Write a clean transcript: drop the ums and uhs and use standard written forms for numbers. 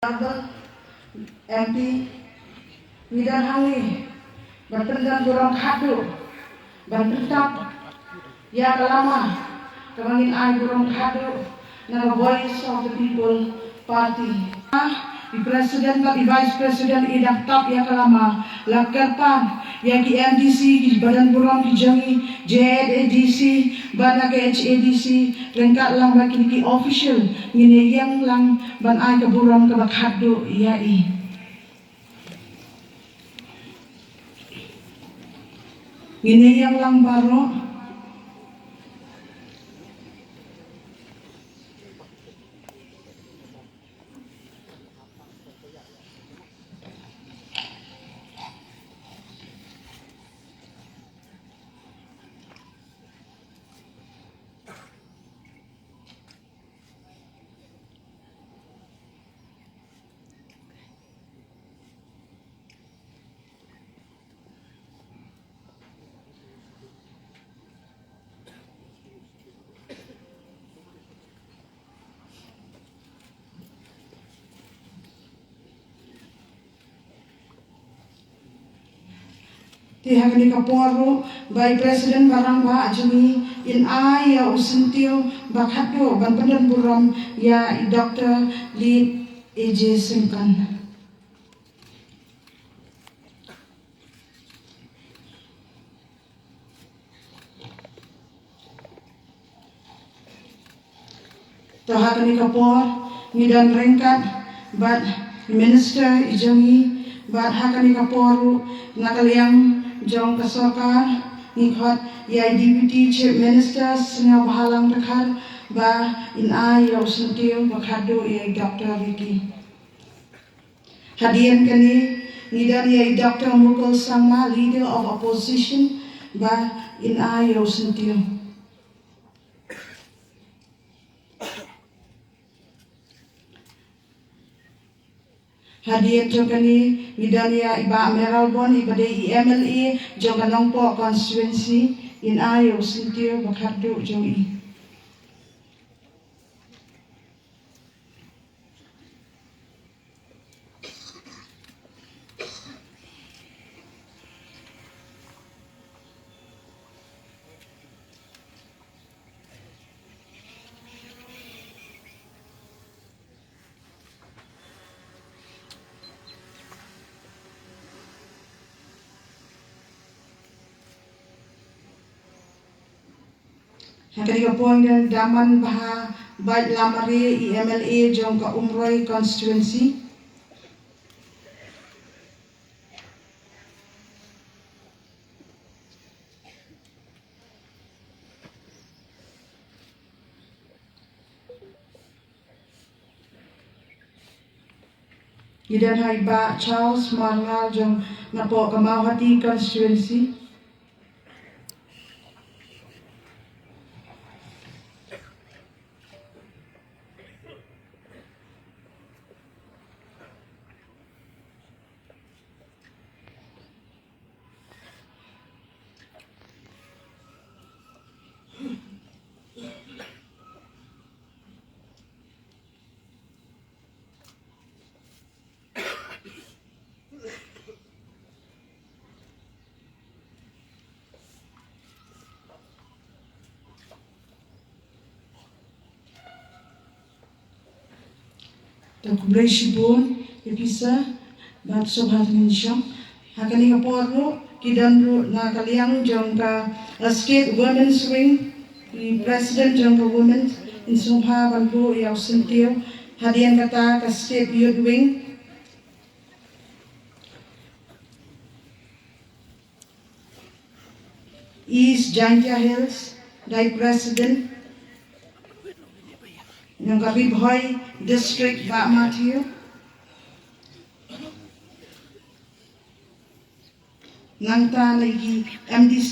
MP Widan Hangi bertenggang burung kadu bertetap ya lama kemangin ay burung kadu na Voice of the People Party di Presiden di Vice President idang top ya kalama lakarpan ya ki MDC di Badan Burung di Jangi JADC Badan ke HADC lengkap lang bagi ki official ngini yang lang ban ay ke burung ke bakhado yai ngini yang lang baro Tihang ni kaporo by President Barang Ba Ajmi in ay ya usintio bakhato banpadan buram ya Dr. Lee AJ Singkan. Tihang ni kapor ngidan rengkat bat Minister Ijangi bat hakani kaporo nakaliang jong kasokar ngikot ya Deputy Chief Minister sengaw bahalang dekat ba in ay ya usintio bakhado ya Dr. Vicky. Hadian kani ngidan ya Dr. Mukul Sangma Leader of Opposition ba in ay ya usintio. Hadiah jogani midania iba Meralbon ibade MLA joganong po constituency in ayo sintio bakhado jogi. Hakani kapon dan daman baha baik lamari MLA jong ka Umroy constituency. Idan haiba Charles Marnal jong napo Kamawati constituency. Takublay sibon ipisa bat sobhat minsyam hakani kaporo kidanro na kaliang jong ka state women's wing di president jong ka women in Sumha Bantu yaw sentio hadian kata ka state youth wing East Jantia Hills dai president yang Kabibhoy District Ba Matthew Nangta lagi MDC